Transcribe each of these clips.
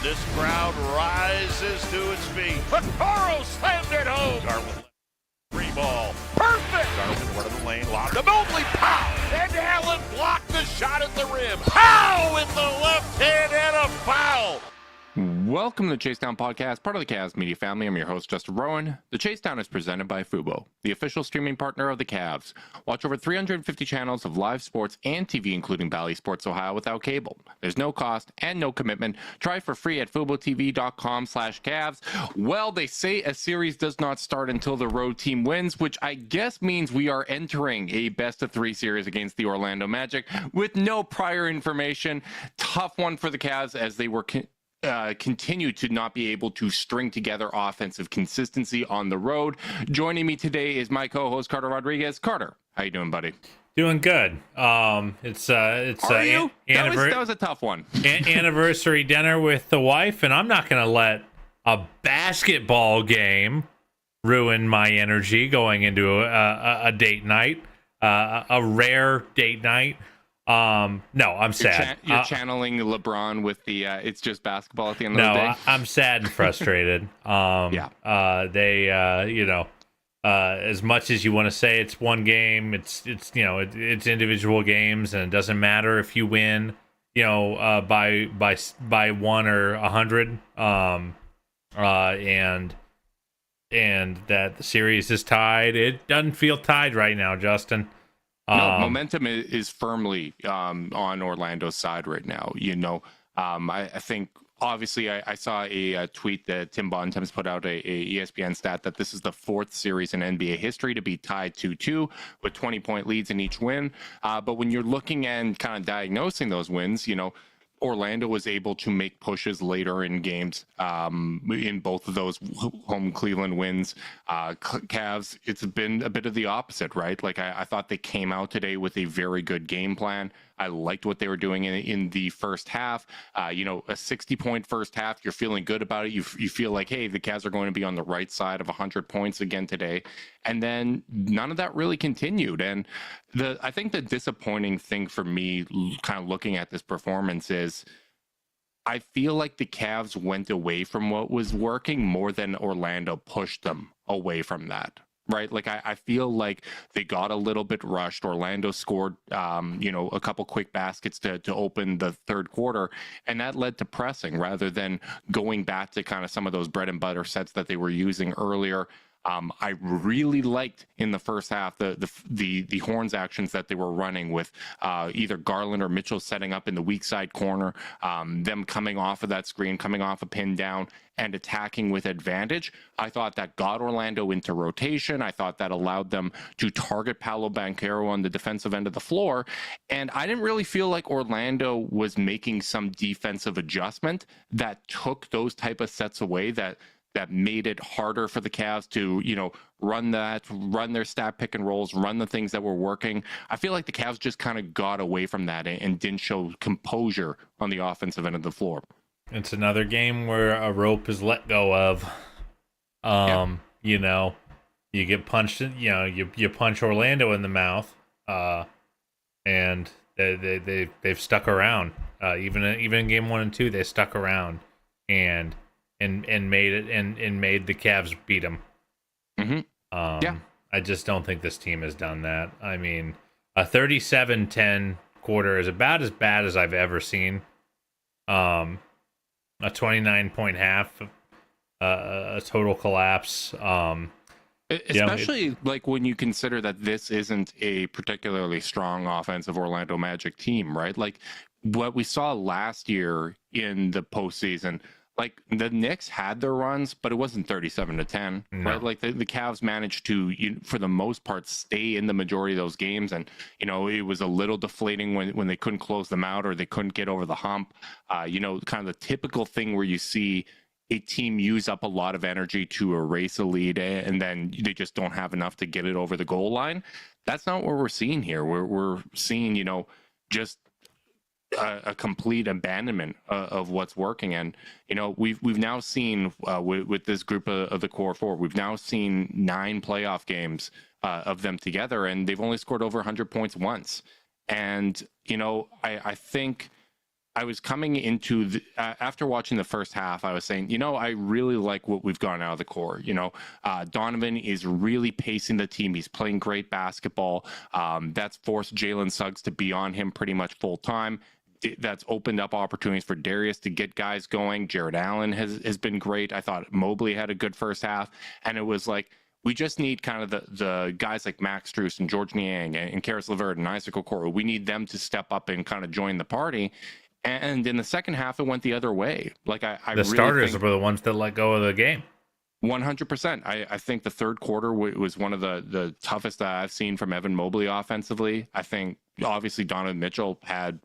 This crowd rises to its feet. Vaccaro slammed it home. Garland, free ball. Perfect. Garland, one of the lane, lobbed to Mobley. Pow! And Allen blocked the shot at the rim. Pow! With the left hand and a foul. Welcome to the Chase Down Podcast, part of the Cavs media family. I'm your host, Justin Rowan. The Chase Down is presented by Fubo, the official streaming partner of the Cavs. Watch over 350 channels of live sports and TV, including Bally Sports Ohio, without cable. There's no cost and no commitment. Try for free at FuboTV.com/Cavs. Well, they say a series does not start until the road team wins, which I guess means we are entering a best-of-3 series against the Orlando Magic with no prior information. Tough one for the Cavs as they were continue to not be able to string together offensive consistency on the road. Joining me today is my co-host Carter Rodriguez. Carter, how you doing, buddy? Doing good. It's Are you? That was a tough one. Anniversary dinner with the wife, and I'm not gonna let a basketball game ruin my energy going into a date night, a rare date night. No, I'm sad. You're channeling LeBron with the it's just basketball at the end of the day. No, I'm sad and frustrated. They as much as you want to say it's one game, it's individual games, and it doesn't matter if you win, by 1 or 100. And that the series is tied. It doesn't feel tied right now, Justin. No, momentum is firmly on Orlando's side right now. I think, obviously, I saw a tweet that Tim Bontemps put out, a ESPN stat, that this is the 4th series in NBA history to be tied 2-2 with 20-point leads in each win. But when you're looking and kind of diagnosing those wins, Orlando was able to make pushes later in games in both of those home Cleveland wins. Cavs, it's been a bit of the opposite, right? Like I thought they came out today with a very good game plan. I liked what they were doing in the first half. A 60-point first half, you're feeling good about it. You feel like, hey, the Cavs are going to be on the right side of 100 points again today. And then none of that really continued. And I think the disappointing thing for me, kind of looking at this performance, is I feel like the Cavs went away from what was working more than Orlando pushed them away from that. Right. Like I feel like they got a little bit rushed. Orlando scored, a couple quick baskets to open the third quarter. And that led to pressing rather than going back to kind of some of those bread and butter sets that they were using earlier. I really liked in the first half the horns actions that they were running with either Garland or Mitchell setting up in the weak side corner, them coming off of that screen, coming off a pin down and attacking with advantage. I thought that got Orlando into rotation. I thought that allowed them to target Paolo Banchero on the defensive end of the floor. And I didn't really feel like Orlando was making some defensive adjustment that took those type of sets away, that made it harder for the Cavs to, run their stat pick and rolls, run the things that were working. I feel like the Cavs just kind of got away from that and didn't show composure on the offensive end of the floor. It's another game where a rope is let go of. You get punched, you punch Orlando in the mouth, and they've stuck around. Even in game 1 and 2, they stuck around and made it and made the Cavs beat them. Mm-hmm. I just don't think this team has done that. I mean, a 37-10 quarter is about as bad as I've ever seen. A 29-point half, a total collapse. Especially like when you consider that this isn't a particularly strong offensive Orlando Magic team, right? Like what we saw last year in the postseason. Like the Knicks had their runs, but it wasn't 37-10, right? Like the Cavs managed to, for the most part, stay in the majority of those games. And, it was a little deflating when they couldn't close them out or they couldn't get over the hump. Kind of the typical thing where you see a team use up a lot of energy to erase a lead and then they just don't have enough to get it over the goal line. That's not what we're seeing here. We're seeing, just a complete abandonment of what's working. And we've now seen with this group of the core 4, we've now seen 9 playoff games of them together, and they've only scored over 100 points once. And I think I was coming into after watching the first half, I was saying, I really like what we've gotten out of the core. Donovan is really pacing the team. He's playing great basketball. That's forced Jalen Suggs to be on him pretty much full time. That's opened up opportunities for Darius to get guys going. Jared Allen has been great. I thought Mobley had a good first half, and it was like, we just need kind of the guys like Max Strus and George Niang and Karis LeVert and Isaac Okoro. We need them to step up and kind of join the party. And in the second half, it went the other way. Like I the really starters were the ones that let go of the game. 100%. I think the third quarter was one of the toughest that I've seen from Evan Mobley offensively. I think obviously Donovan Mitchell had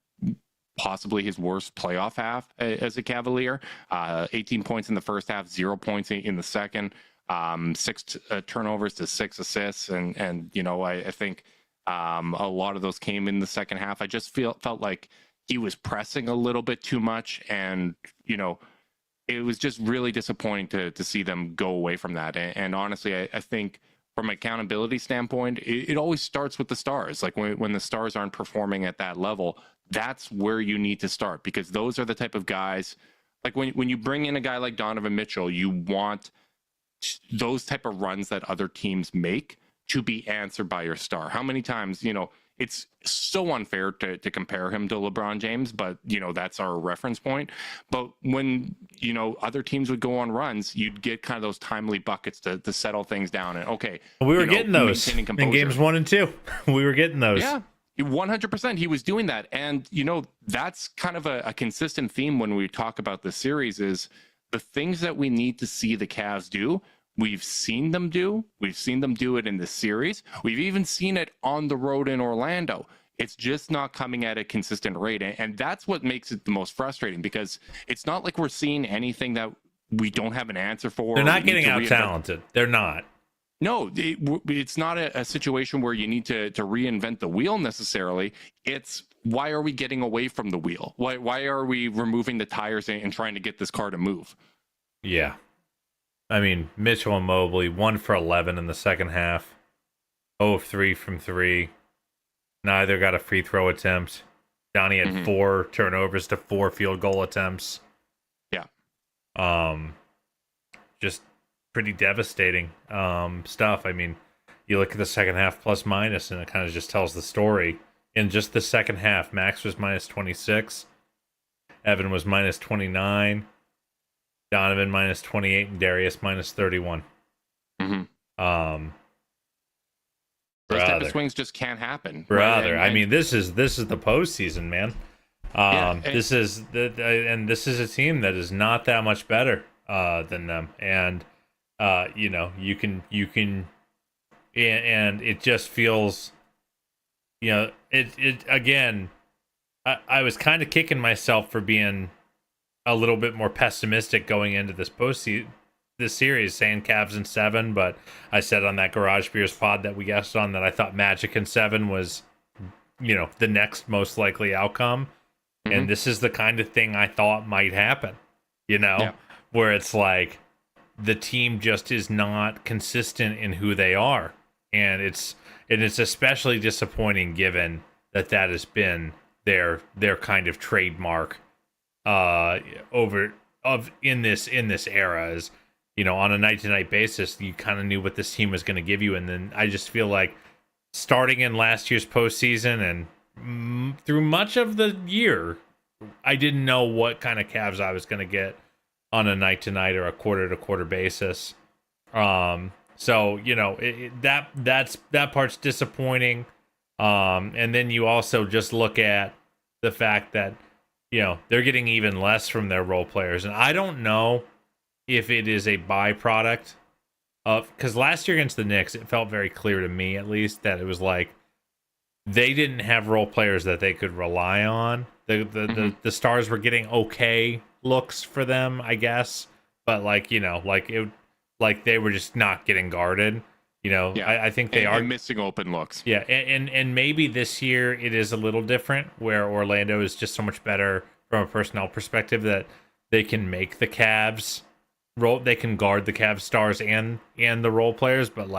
possibly his worst playoff half as a Cavalier. 18 points in the first half, 0 points in the second. 6 turnovers to 6 assists, and I think a lot of those came in the second half. I just felt like he was pressing a little bit too much, and it was just really disappointing to see them go away from that. And honestly, I think from an accountability standpoint, it always starts with the stars. Like when the stars aren't performing at that level, that's where you need to start, because those are the type of guys. Like when you bring in a guy like Donovan Mitchell, you want those type of runs that other teams make to be answered by your star. How many times, it's so unfair to compare him to LeBron James, but that's our reference point. But when other teams would go on runs, you'd get kind of those timely buckets to settle things down. And we were getting those in games 1 and 2. We were getting those. Yeah, 100%. He was doing that, and that's kind of a consistent theme when we talk about the series is the things that we need to see the Cavs do. We've seen them do. We've seen them do it in the series. We've even seen it on the road in Orlando. It's just not coming at a consistent rate. And that's what makes it the most frustrating, because it's not like we're seeing anything that we don't have an answer for. They're not getting out-talented. They're not. No, it's not a situation where you need to reinvent the wheel necessarily. It's why are we getting away from the wheel? Why are we removing the tires and trying to get this car to move? Yeah. I mean, Mitchell and Mobley, 1 for 11 in the second half, 0 of 3 from 3. Neither got a free throw attempt. Johnny had 4 turnovers to 4 field goal attempts. Yeah. Just pretty devastating stuff. I mean, you look at the second half plus minus, and it kind of just tells the story. In just the second half, Max was minus 26. Evan was minus 29. Donovan minus 28 and Darius minus 31. Those type of swings just can't happen, brother. Right? I mean, this is the postseason, man. This is a team that is not that much better than them, and you can, and it just feels, it again. I was kind of kicking myself for being a little bit more pessimistic going into this series, saying Cavs in 7, but I said on that Garage Beers pod that we guessed on that I thought Magic in 7 was, the next most likely outcome. And this is the kind of thing I thought might happen, where it's like the team just is not consistent in who they are. And it's especially disappointing given that has been their kind of trademark in this era. Is on a night-to-night basis, you kind of knew what this team was going to give you, and then I just feel like starting in last year's postseason and through much of the year, I didn't know what kind of Cavs I was going to get on a night-to-night or a quarter-to-quarter basis. So that part's disappointing. And then you also just look at the fact that they're getting even less from their role players. And I don't know if it is a byproduct of, because last year against the Knicks, it felt very clear to me, at least, that it was like they didn't have role players that they could rely on. The stars were getting okay looks for them, I guess. But they were just not getting guarded. I think they are missing open looks. Yeah, and maybe this year it is a little different, where Orlando is just so much better from a personnel perspective that they can make the Cavs they can guard the Cavs stars and the role players. But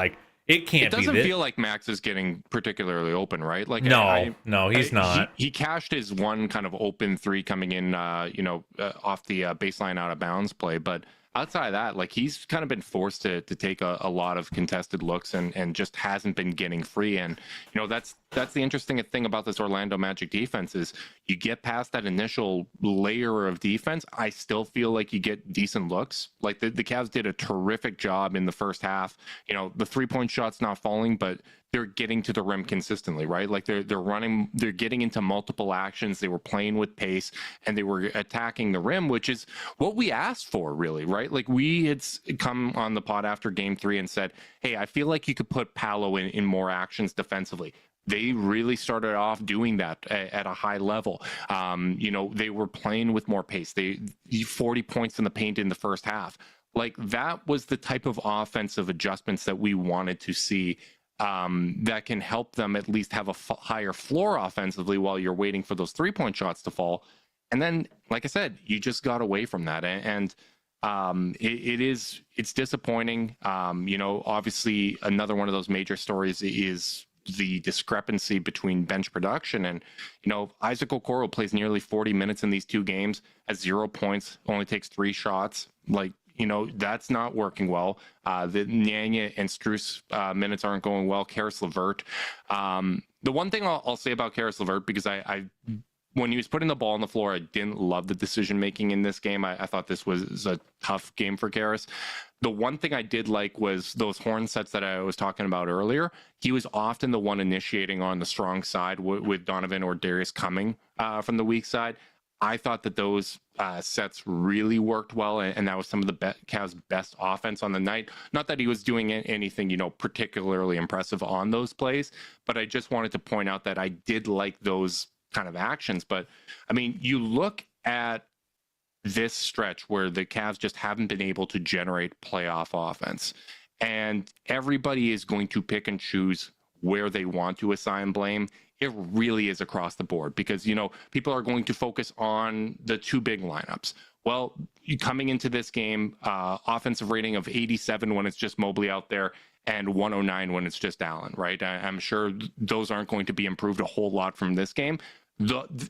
It can't be. It doesn't feel like Max is getting particularly open, right? Like no, he's not. He cashed his one kind of open three coming in, off the baseline out of bounds play, but outside of that, like he's kind of been forced to take a lot of contested looks and just hasn't been getting free. And that's the interesting thing about this Orlando Magic defense is you get past that initial layer of defense, I still feel like you get decent looks. Like the Cavs did a terrific job in the first half. The 3-point shot's not falling, but they're getting to the rim consistently, right? Like they're getting into multiple actions. They were playing with pace and they were attacking the rim, which is what we asked for, really, right? Like we had come on the pod after game 3 and said, hey, I feel like you could put Paolo in more actions defensively. They really started off doing that at a high level. They were playing with more pace. They 40 points in the paint in the first half. Like that was the type of offensive adjustments that we wanted to see, that can help them at least have a higher floor offensively while you're waiting for those 3-point shots to fall. And then, like I said, you just got away from that. And it's disappointing. Obviously another one of those major stories is the discrepancy between bench production and, Isaac Okoro plays nearly 40 minutes in these 2 games at 0 points, only takes 3 shots. Like, that's not working well. The Nyanya and Strus minutes aren't going well. Karis LeVert. The one thing I'll say about Karis LeVert, because I when he was putting the ball on the floor, I didn't love the decision making in this game. I thought this was a tough game for Karis. The one thing I did like was those horn sets that I was talking about earlier. He was often the one initiating on the strong side with Donovan or Darius coming from the weak side. I thought that those sets really worked well, and that was some of the Cavs' best offense on the night. Not that he was doing anything, particularly impressive on those plays, but I just wanted to point out that I did like those kind of actions. But, I mean, you look at this stretch where the Cavs just haven't been able to generate playoff offense, and everybody is going to pick and choose where they want to assign blame. It really is across the board because, people are going to focus on the 2 big lineups. Well, coming into this game, offensive rating of 87 when it's just Mobley out there and 109 when it's just Allen, right? I'm sure those aren't going to be improved a whole lot from this game.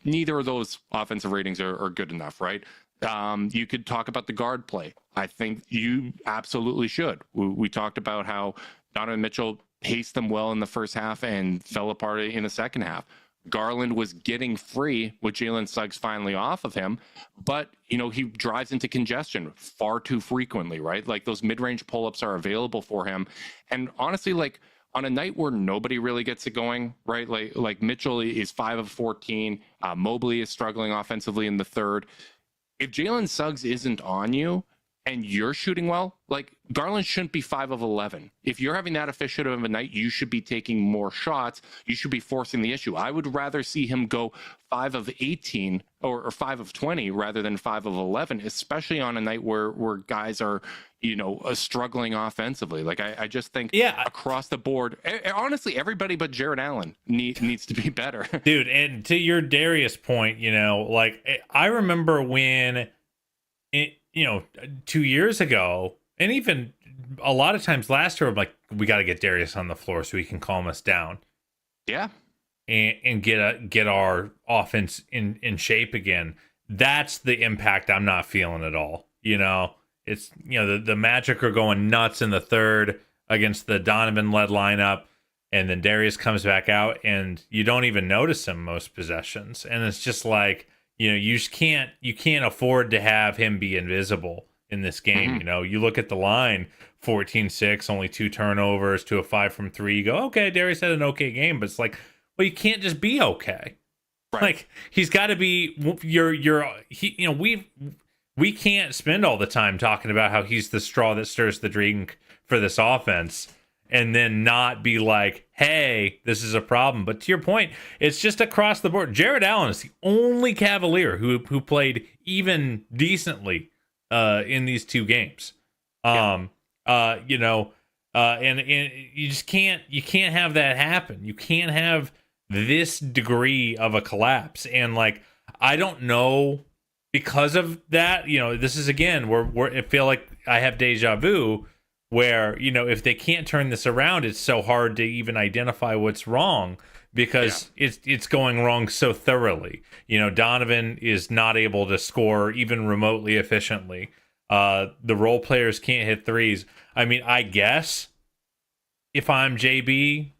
Neither of those offensive ratings are good enough, right? You could talk about the guard play. I think you absolutely should. We talked about how Donovan Mitchell paced them well in the first half and fell apart in the second half. Garland was getting free with Jalen Suggs finally off of him, but he drives into congestion far too frequently, right? Like those mid-range pull-ups are available for him. And honestly, like on a night where nobody really gets it going, right? Like Mitchell is 5 of 14. Mobley is struggling offensively in the third. If Jalen Suggs isn't on you and you're shooting well, like Garland shouldn't be 5 of 11. If you're having that efficient of a night, you should be taking more shots. You should be forcing the issue. I would rather see him go 5 of 18 or 5 of 20 rather than 5 of 11, especially on a night where guys are, struggling offensively. Like I just think across the board, honestly, everybody but Jared Allen needs to be better. Dude, and to your Darius point, I remember when 2 years ago, and even a lot of times last year, I'm like, we got to get Darius on the floor so he can calm us down. Yeah. And get our offense in shape again. That's the impact I'm not feeling at all. It's, the Magic are going nuts in the third against the Donovan-led lineup, and then Darius comes back out, and you don't even notice him most possessions. And it's just like, you can't afford to have him be invisible in this game. Mm-hmm. You look at the line, 14-6, only 2 turnovers to a 5 from 3. You go, okay, Darius had an okay game, but it's like, well, you can't just be okay. Right. Like he's got to be we can't spend all the time talking about how he's the straw that stirs the drink for this offense and then not be like, hey, this is a problem. But to your point, it's just across the board. Jared Allen is the only Cavalier who played even decently in these 2 games. And you just can't have that happen. You can't have this degree of a collapse. And like, I don't know, because of that, this is again, I feel like I have deja vu where, if they can't turn this around, it's so hard to even identify what's wrong because it's going wrong so thoroughly. Donovan is not able to score even remotely efficiently. The role players can't hit threes. I mean, I guess if I'm JB,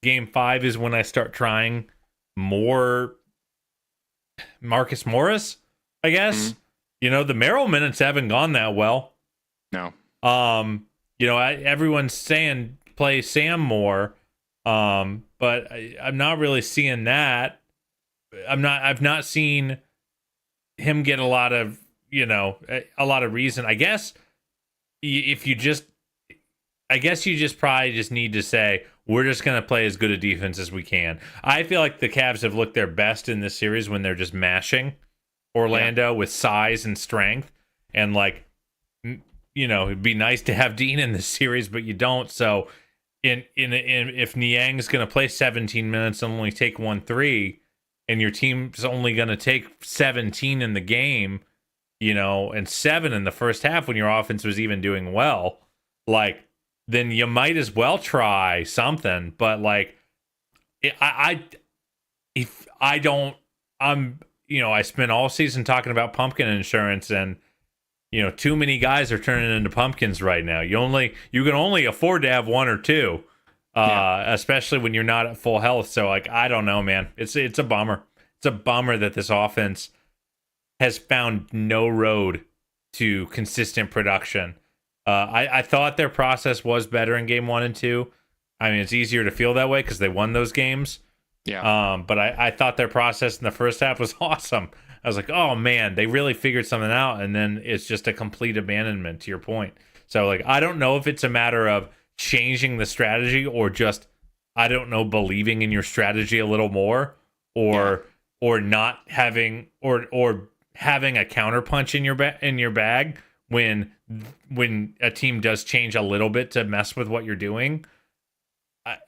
game 5 is when I start trying more Marcus Morris, I guess. The Merrill minutes haven't gone that well. No. Everyone's saying play Sam more, but I'm not really seeing that. I've not seen him get a lot of reason. I guess you just probably just need to say we're just going to play as good a defense as we can. I feel like the Cavs have looked their best in this series when they're just mashing Orlando with size and strength, and it'd be nice to have Dean in this series, but you don't. So if Niang's going to play 17 minutes and only take 1-3, and your team's only going to take 17 in the game, and 7 in the first half when your offense was even doing well, then you might as well try something. But I spent all season talking about pumpkin insurance, and too many guys are turning into pumpkins right now. You can only afford to have 1 or 2, especially when you're not at full health. So I don't know, man. It's a bummer. It's a bummer that this offense has found no road to consistent production. I thought their process was better in game 1 and 2. I mean, it's easier to feel that way because they won those games. Yeah. But I thought their process in the first half was awesome. I was like, oh man, they really figured something out, and then it's just a complete abandonment, to your point. So I don't know if it's a matter of changing the strategy or just, I don't know, believing in your strategy a little more, or not having or having a counterpunch in your bag when a team does change a little bit to mess with what you're doing.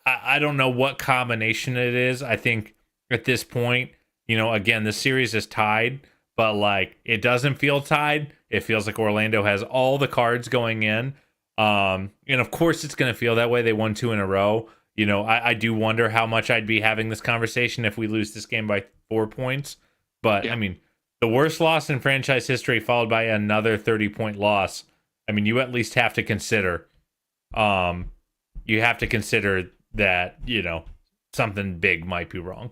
I don't know what combination it is. I think at this point, again, the series is tied, but it doesn't feel tied. It feels like Orlando has all the cards going in. And of course it's going to feel that way. They won 2 in a row. I do wonder how much I'd be having this conversation if we lose this game by 4 points. But I mean, the worst loss in franchise history followed by another 30-point loss. I mean, you at least have to consider, that, something big might be wrong.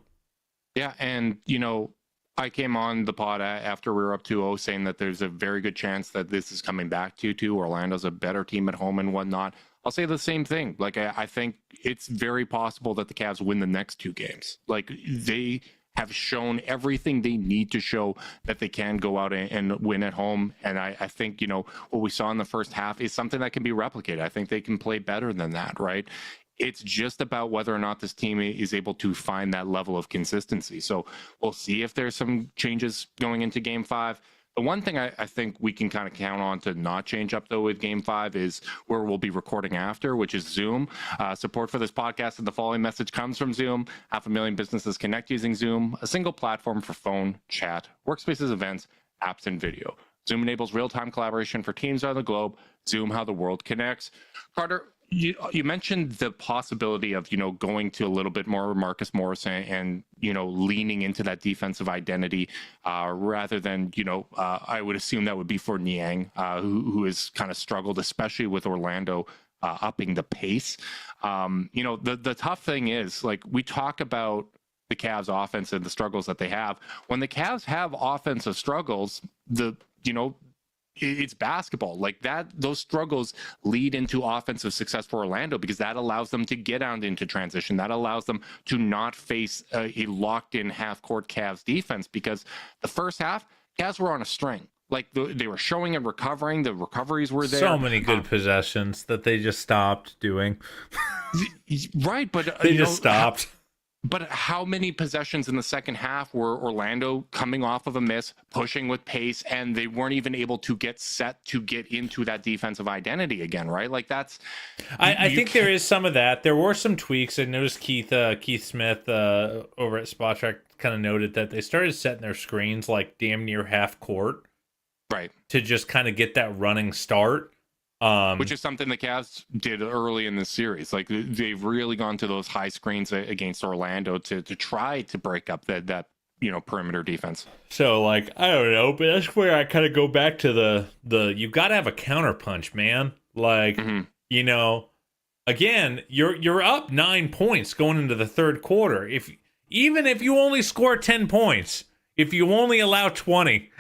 Yeah, and I came on the pod after we were up 2-0 saying that there's a very good chance that this is coming back to 2. Orlando's a better team at home and whatnot. I'll say the same thing. I think it's very possible that the Cavs win the next 2 games. They have shown everything they need to show that they can go out and win at home. And I think, what we saw in the first half is something that can be replicated. I think they can play better than that, right? It's just about whether or not this team is able to find that level of consistency. So we'll see if there's some changes going into game 5. The one thing I think we can kind of count on to not change up, though, with game 5 is where we'll be recording after, which is Zoom. Support for this podcast and the following message comes from Zoom. 500,000 businesses connect using Zoom, a single platform for phone, chat, workspaces, events, apps, and video. Zoom enables real-time collaboration for teams around the globe. Zoom, how the world connects. Carter, you mentioned the possibility of, going to a little bit more Marcus Morris and leaning into that defensive identity rather than, I would assume that would be for Niang, who has kind of struggled, especially with Orlando upping the pace. The tough thing is, we talk about the Cavs offense and the struggles that they have. When the Cavs have offensive struggles, it's basketball those struggles lead into offensive success for Orlando because that allows them to get out into transition. That allows them to not face a locked in half court Cavs defense because the first half Cavs were on a string. They were showing and recovering. The recoveries were there. So many good possessions that they just stopped doing. Right, but they just stopped. But how many possessions in the second half were Orlando coming off of a miss, pushing with pace, and they weren't even able to get set to get into that defensive identity again, right? I think there is some of that. There were some tweaks. I noticed Keith Smith over at Spot Track kind of noted that they started setting their screens damn near half court. Right. To just kind of get that running start. Which is something the Cavs did early in the series. Like they've really gone to those high screens against Orlando to try to break up that perimeter defense. So like I don't know, but that's where I kind of go back to the you got to have a counterpunch, man. Like again, you're up 9 points going into the third quarter. Even if you only score 10 points, if you only allow 20,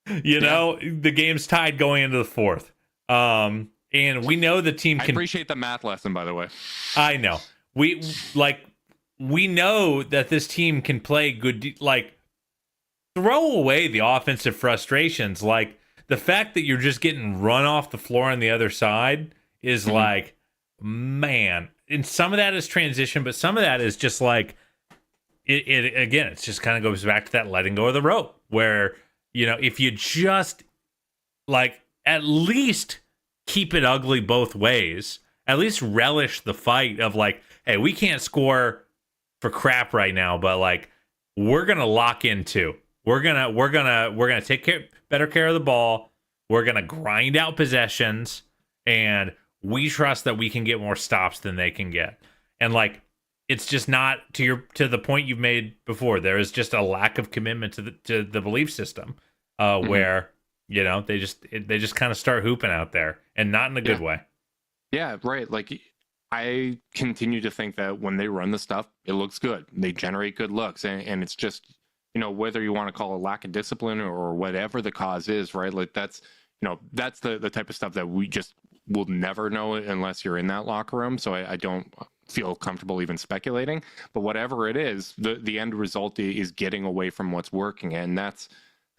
the game's tied going into the fourth. And we know the team can. I appreciate the math lesson, by the way. I know. We know that this team can play good. Like, throw away the offensive frustrations. Like, the fact that you're just getting run off the floor on the other side is like, man. And some of that is transition, but some of that is just like, it again, it just kind of goes back to that letting go of the rope where, if you just, like, at least keep it ugly both ways, at least relish the fight of like, hey, we can't score for crap right now, but like we're gonna lock in too. We're gonna take better care of the ball. We're gonna grind out possessions, and we trust that we can get more stops than they can get. And like, it's just not to the point you've made before. There is just a lack of commitment to the belief system, where they just kind of start hooping out there, and not in a good way. Yeah, right. Like, I continue to think that when they run the stuff, it looks good. They generate good looks, and it's just, whether you want to call it lack of discipline or whatever the cause is, right? Like that's the type of stuff that we just will never know unless you're in that locker room. So I don't feel comfortable even speculating. But whatever it is, the end result is getting away from what's working, and that's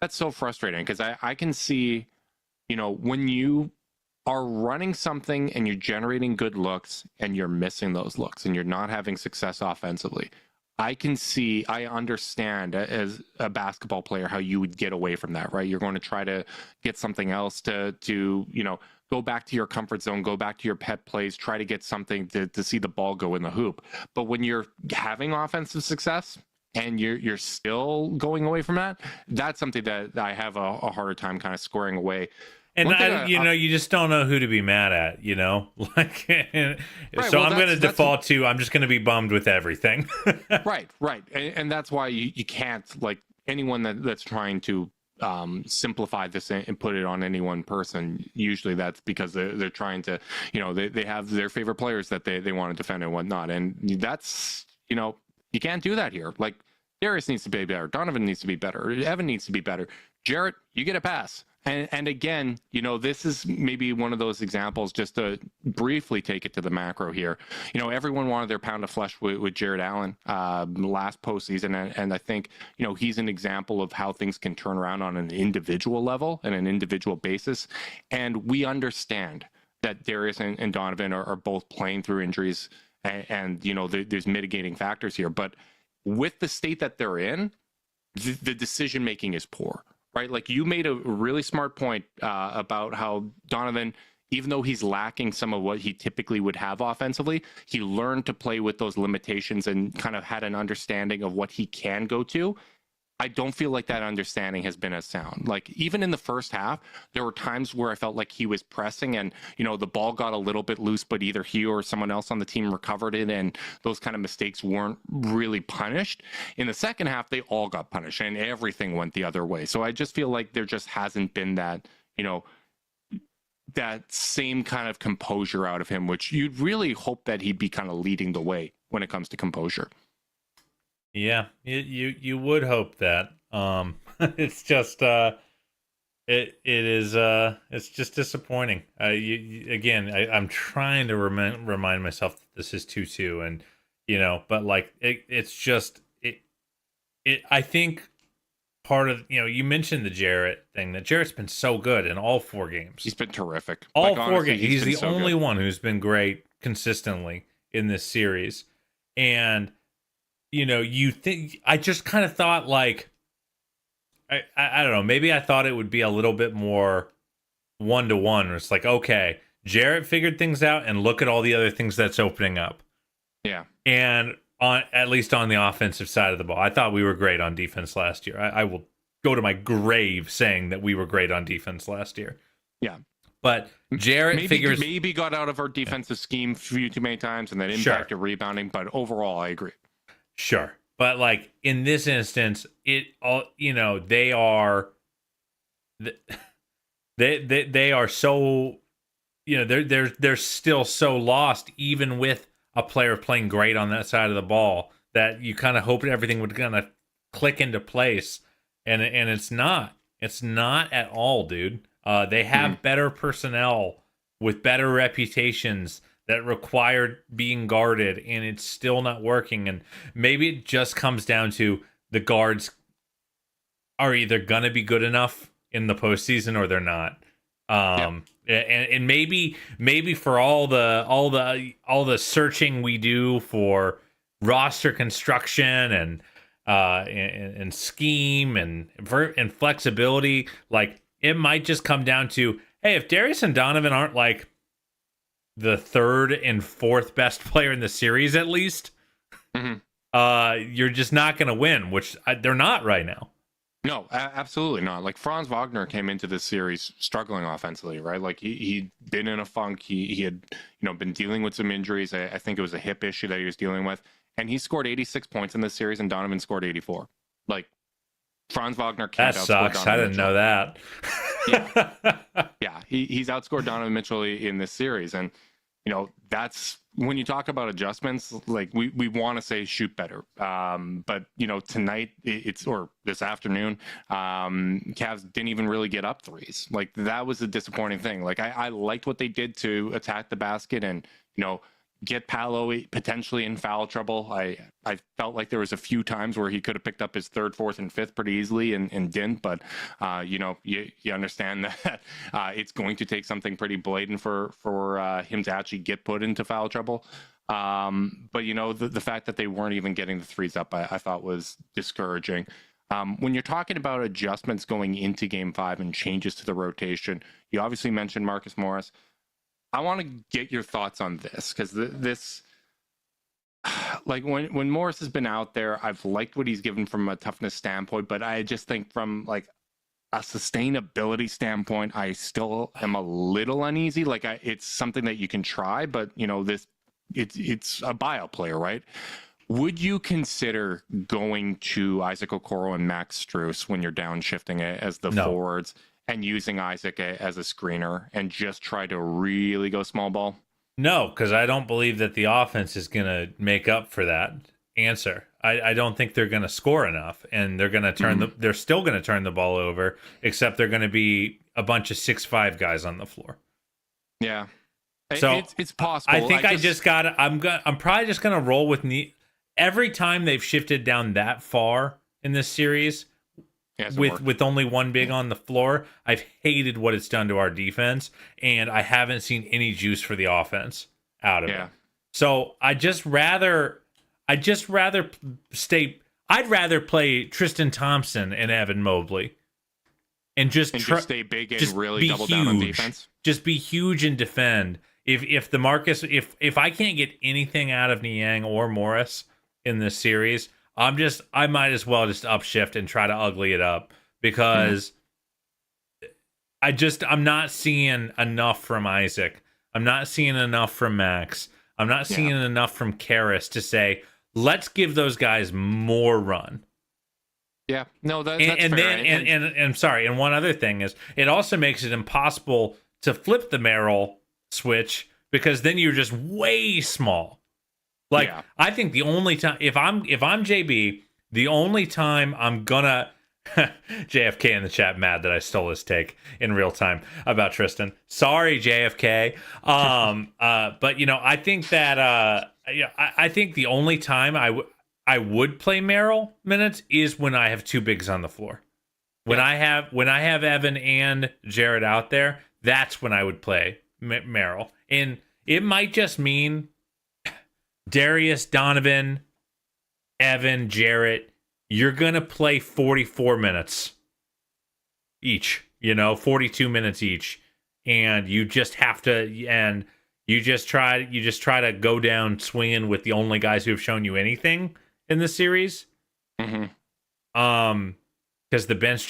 so frustrating because I can see, when you are running something and you're generating good looks and you're missing those looks and you're not having success offensively, I understand as a basketball player how you would get away from that, right? You're going to try to get something else to go back to your comfort zone, go back to your pet plays, try to get something to see the ball go in the hoop. But when you're having offensive success and you're still going away from that, that's something that I have a harder time kind of scoring away. And you just don't know who to be mad at, like, right, so I'm going to default to, I'm just going to be bummed with everything. Right. And that's why you can't, like, anyone that's trying to simplify this and put it on any one person. Usually that's because they're trying to, they have their favorite players that they want to defend and whatnot. And that's, you can't do that here. Like, Darius needs to be better. Donovan needs to be better. Evan needs to be better. Jarrett, you get a pass. And again, this is maybe one of those examples, just to briefly take it to the macro here. Everyone wanted their pound of flesh with Jarrett Allen last postseason. And I think, he's an example of how things can turn around on an individual level and an individual basis. And we understand that Darius and Donovan are both playing through injuries and there's mitigating factors here. But with the state that they're in, the decision making is poor. Right, like you made a really smart point about how Donovan, even though he's lacking some of what he typically would have offensively, he learned to play with those limitations and kind of had an understanding of what he can go to. I don't feel like that understanding has been as sound. Like, even in the first half, there were times where I felt like he was pressing and, the ball got a little bit loose, but either he or someone else on the team recovered it, and those kind of mistakes weren't really punished. In the second half, they all got punished and everything went the other way. So I just feel like there just hasn't been that, that same kind of composure out of him, which you'd really hope that he'd be kind of leading the way when it comes to composure. Yeah, you would hope that. It's just it's just disappointing. I'm trying to remind myself that this is 2-2, and but like it's just I think part of you mentioned the Jarrett thing. That Jarrett's been so good in all 4 games. He's been terrific. All 4 games. He's the only one who's been great consistently in this series, and. You think I just kind of thought like I don't know, maybe I thought it would be a little bit more 1-to-1. It's like, okay, Jarrett figured things out and look at all the other things that's opening up. Yeah. And at least on the offensive side of the ball, I thought we were great on defense last year. I will go to my grave saying that we were great on defense last year. Yeah. but Jarrett maybe got out of our defensive scheme a few too many times and that impacted rebounding, but overall I agree. Sure. But like in this instance, they are they are so, they're still so lost, even with a player playing great on that side of the ball, that you kind of hoped everything would kind of click into place, and it's not at all, dude. They have better personnel with better reputations that required being guarded, and it's still not working. And maybe it just comes down to the guards are either gonna be good enough in the postseason or they're not. And maybe for all the searching we do for roster construction and scheme and flexibility, like it might just come down to, hey, if Darius and Donovan aren't like the third and fourth best player in the series, at least, you're just not going to win, which they're not right now. No, absolutely not. Like Franz Wagner came into this series struggling offensively, right? Like he'd been in a funk. He had, been dealing with some injuries. I think it was a hip issue that he was dealing with. And he scored 86 points in this series, and Donovan scored 84. Like, Franz Wagner can't outscore Donovan Mitchell. I didn't know that. Yeah, he's outscored Donovan Mitchell in this series. And, that's when you talk about adjustments, like we want to say shoot better. But, tonight or this afternoon, Cavs didn't even really get up threes. Like, that was a disappointing thing. Like, I liked what they did to attack the basket and, get Paolo potentially in foul trouble. I felt like there was a few times where he could have picked up his third, fourth, and fifth pretty easily and didn't. But, you understand that it's going to take something pretty blatant for him to actually get put into foul trouble. But, the fact that they weren't even getting the threes up, I thought was discouraging. When you're talking about adjustments going into Game 5 and changes to the rotation, you obviously mentioned Marcus Morris. I want to get your thoughts on this, because this, like when Morris has been out there, I've liked what he's given from a toughness standpoint, but I just think from like a sustainability standpoint, I still am a little uneasy. Like it's something that you can try, but it's a buyout player, right? Would you consider going to Isaac Okoro and Max Strus when you're downshifting it as the forwards? And using Isaac as a screener and just try to really go small ball? No, because I don't believe that the offense is going to make up for that answer. I don't think they're going to score enough, and they're going to turn they're still going to turn the ball over, except they're going to be a bunch of 6'5" guys on the floor. Yeah. So it's possible. I think I'm probably just going to roll with every time they've shifted down that far in this series. With only one big on the floor, I've hated what it's done to our defense, and I haven't seen any juice for the offense out of it. So I'd rather play Tristan Thompson and Evan Mobley, and just stay big and really double down on defense. Just be huge and defend. If I can't get anything out of Niang or Morris in this series, I might as well just upshift and try to ugly it up, because I'm not seeing enough from Isaac. I'm not seeing enough from Max. I'm not seeing enough from Karras to say, let's give those guys more run. Yeah, no, that's fair. And sorry, and one other thing is, it also makes it impossible to flip the Merrill switch, because then you're just way small. Like, I think the only time, if I'm JB, the only time I'm gonna JFK in the chat mad that I stole his take in real time about Tristan. Sorry, JFK. But I think that I think the only time I would play Merrill minutes is when I have two bigs on the floor. When I have Evan and Jared out there, that's when I would play Merrill, and it might just mean Darius, Donovan, Evan, Jarrett, you're going to play 44 minutes each, 42 minutes each. And you just have to, and you just try to go down swinging with the only guys who have shown you anything in the series. Because the bench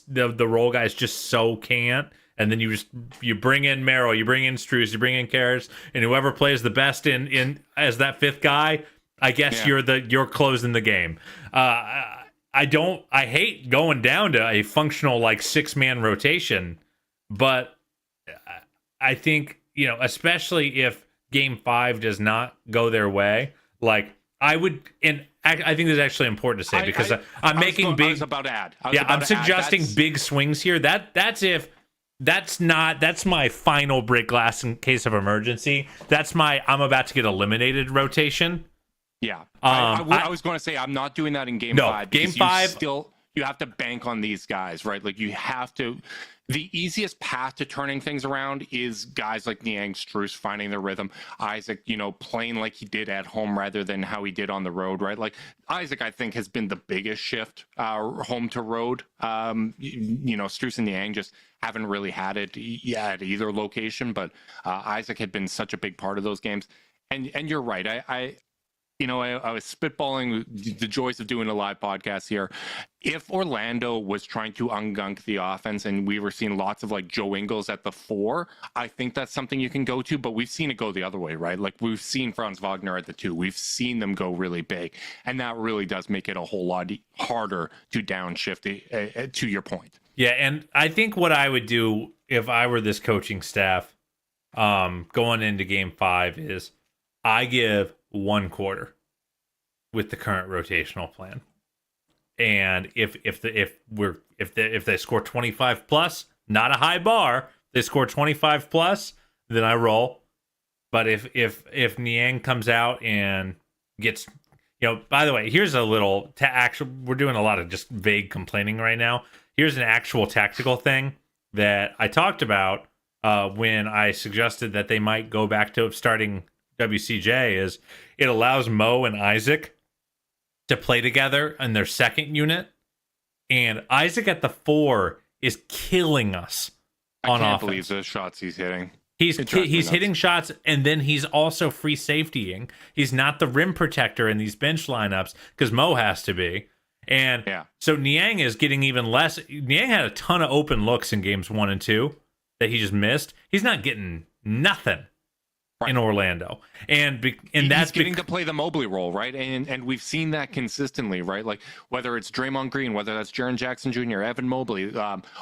the role guys just so can't. and then you bring in Merrill, you bring in Strus, you bring in Karras, and whoever plays the best in as that fifth guy, I guess you're closing the game. I hate going down to a functional like 6-man rotation, but I think, especially if Game 5 does not go their way, like I would, and I think this is actually important to say because I'm making big. I was about to add. I'm suggesting big swings here. That's my final break glass in case of emergency. That's my I'm about to get eliminated rotation. Yeah, I was going to say I'm not doing that in Game 5. Game 5 you have to bank on these guys, right? Like you have to. The easiest path to turning things around is guys like Niang, Strus finding their rhythm. Isaac, playing like he did at home rather than how he did on the road, right? Like Isaac, I think, has been the biggest shift home to road. Strus and Niang just haven't really had it at either location, but Isaac had been such a big part of those games. And you're right. I was spitballing the joys of doing a live podcast here. If Orlando was trying to ungunk the offense and we were seeing lots of like Joe Ingles at the 4, I think that's something you can go to, but we've seen it go the other way, right? Like we've seen Franz Wagner at the 2. We've seen them go really big, and that really does make it a whole lot harder to downshift to your point. Yeah, and I think what I would do if I were this coaching staff going into Game 5 is I give 1 quarter with the current rotational plan. And if they score 25 plus, not a high bar, they score 25 plus, then I roll. But if Niang comes out and gets, by the way, here's a little we're doing a lot of just vague complaining right now. Here's an actual tactical thing that I talked about when I suggested that they might go back to starting WCJ. Is it allows Mo and Isaac to play together in their second unit, and Isaac at the 4 is killing us on offense. I can't believe the shots he's hitting. He's hitting shots, and then he's also free safetying. He's not the rim protector in these bench lineups because Mo has to be. And so Niang is getting even less. Niang had a ton of open looks in games 1 and 2 that he just missed. He's not getting nothing in Orlando, and that's getting to play the Mobley role, right? And we've seen that consistently, right? Like whether it's Draymond Green, whether that's Jaren Jackson Jr., Evan Mobley,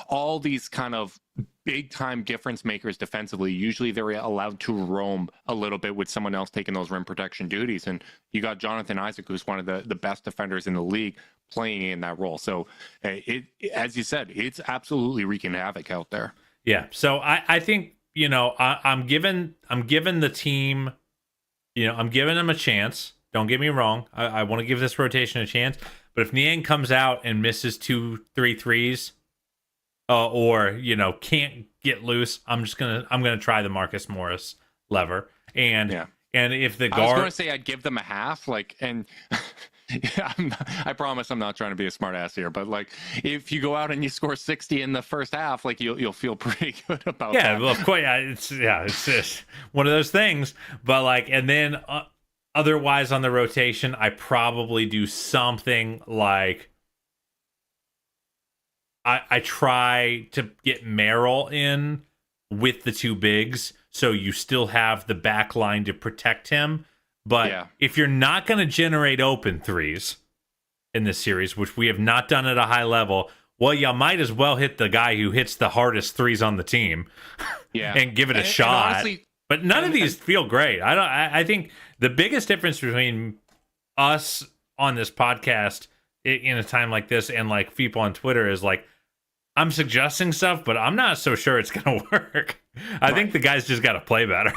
all these kind of big time difference makers defensively. Usually they're allowed to roam a little bit with someone else taking those rim protection duties, and you got Jonathan Isaac, who's one of the best defenders in the league, playing in that role. So it as you said, it's absolutely wreaking havoc out there. Yeah. So I think. I'm giving the team, I'm giving them a chance. Don't get me wrong. I want to give this rotation a chance. But if Niang comes out and misses 2-3 threes, or can't get loose, I'm gonna try the Marcus Morris lever. And if the guard, I was going to say I'd give them a half, I promise I'm not trying to be a smart ass here, but if you go out and you score 60 in the first half, you'll feel pretty good about that. Yeah, well, of course, it's just one of those things. But and then otherwise on the rotation, I probably do something like I try to get Merrill in with the 2 bigs, so you still have the back line to protect him. But if you're not going to generate open threes in this series, which we have not done at a high level, well, you might as well hit the guy who hits the hardest threes on the team, and give it a shot. And honestly, but none of these feel great. I think the biggest difference between us on this podcast in a time like this and people on Twitter is I'm suggesting stuff, but I'm not so sure it's going to work. I think the guys just got to play better.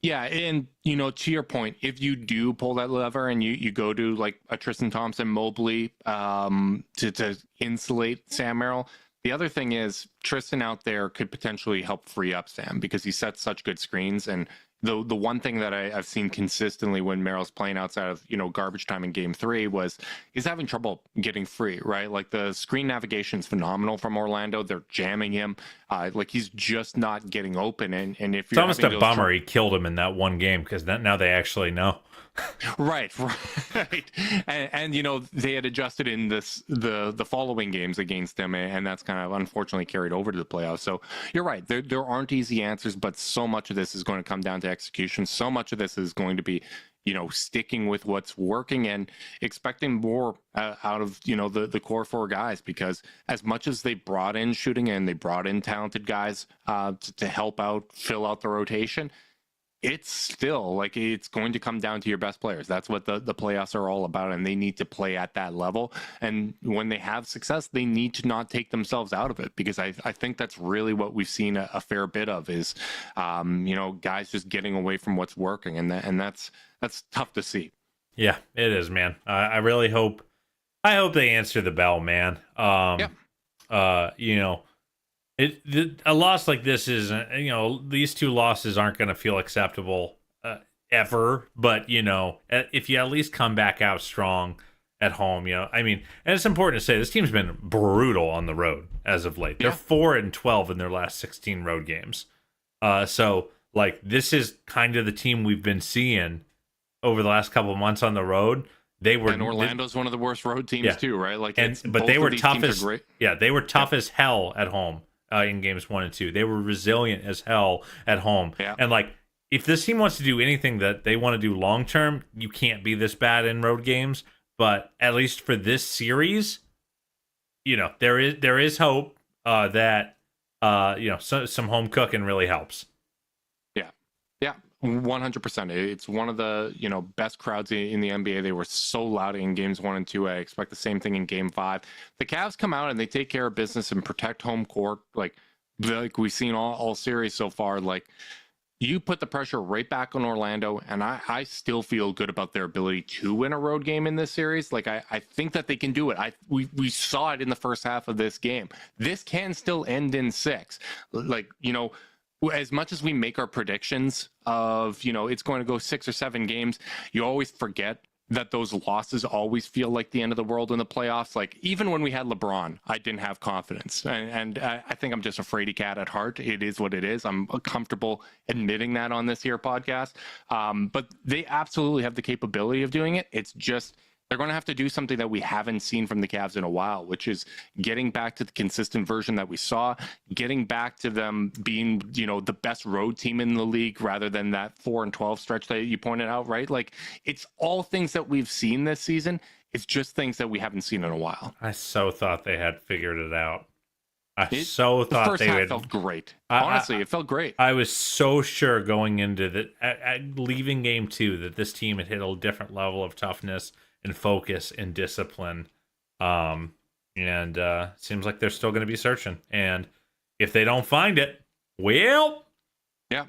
Yeah, and to your point, if you do pull that lever and you go to a Tristan Thompson, Mobley to insulate Sam Merrill, the other thing is Tristan out there could potentially help free up Sam because he sets such good screens. And the one thing that I've seen consistently when Merrill's playing outside of garbage time in Game 3 was he's having trouble getting free, right? The screen navigation is phenomenal from Orlando. They're jamming him, he's just not getting open. And if it's almost a bummer he killed him in that one game because now they actually know. Right. And you know, they had adjusted in the following games against them, and that's kind of unfortunately carried over to the playoffs. So you're right. There aren't easy answers, but so much of this is going to come down to execution. So much of this is going to be, you know, sticking with what's working and expecting more out of, you know, the core four guys, because as much as they brought in shooting and they brought in talented guys to help out, fill out the rotation, it's still like it's going to come down to your best players. That's what the playoffs are all about, and they need to play at that level. And when they have success, they need to not take themselves out of it, because I think that's really what we've seen a fair bit of is, you know, guys just getting away from what's working, and that's tough to see. Yeah, it is, man. I really hope they answer the bell, man. You know, a loss like this is, you know, these two losses aren't going to feel acceptable ever, but you know, if you at least come back out strong at home, you know, I mean, and it's important to say this team's been brutal on the road as of late. They're 4-12 in their last 16 road games. So like, this is kind of the team we've been seeing over the last couple of months on the road. And Orlando's one of the worst road teams too, right? Like, but they were tough as they were tough as hell at home in games 1 and 2. They were resilient as hell at home. Yeah. And like, if this team wants to do anything that they want to do long term, you can't be this bad in road games. But at least for this series, you know, there is hope that you know, some home cooking really helps. 100%. It's one of the, you know, best crowds in the NBA. They were so loud in games 1 and 2. I expect the same thing in game 5. The Cavs come out and they take care of business and protect home court, like we've seen all series so far. Like, you put the pressure right back on Orlando, and I still feel good about their ability to win a road game in this series. Like, I think that they can do it. We saw it in the first half of this game. This can still end in 6. Like, you know, as much as we make our predictions of, you know, it's going to go 6 or 7 games, you always forget that those losses always feel like the end of the world in the playoffs. Like, even when we had LeBron, I didn't have confidence. And I think I'm just a fraidy cat at heart. It is what it is. I'm comfortable admitting that on this here podcast. But they absolutely have the capability of doing it. It's just, they're going to have to do something that we haven't seen from the Cavs in a while, which is getting back to the consistent version that we saw, getting back to them being, you know, the best road team in the league rather than that 4-12 stretch that you pointed out, right? Like, it's all things that we've seen this season. It's just things that we haven't seen in a while. I so thought they had figured it out. The first half felt great. Honestly, it felt great. I was so sure going into leaving game 2 that this team had hit a different level of toughness and focus and discipline, and seems like they're still going to be searching. And if they don't find it, well, yeah,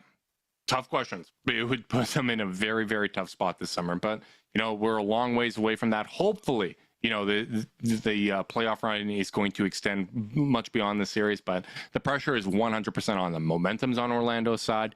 tough questions. It would put them in a very, very tough spot this summer. But you know, we're a long ways away from that. Hopefully, you know, the playoff run is going to extend much beyond the series, but the pressure is 100% on them. Momentum's on Orlando's side.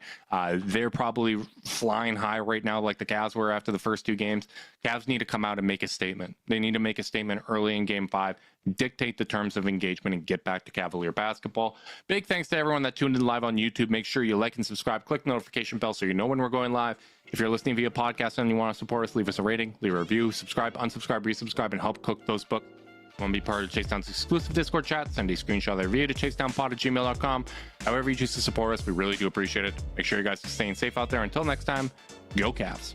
They're probably flying high right now, like the Cavs were after the first 2 games. Cavs need to come out and make a statement. They need to make a statement early in game 5, dictate the terms of engagement, and get back to Cavalier basketball. Big thanks to everyone that tuned in live on YouTube. Make sure you like and subscribe. Click the notification bell so you know when we're going live. If you're listening via podcast and you want to support us, leave us a rating, leave a review, subscribe, unsubscribe, resubscribe, and help cook those books. Want to be part of Chasedown's exclusive Discord chat? Send a screenshot of their video to chasedownpod@gmail.com. However you choose to support us, we really do appreciate it. Make sure you guys are staying safe out there. Until next time, go Cavs.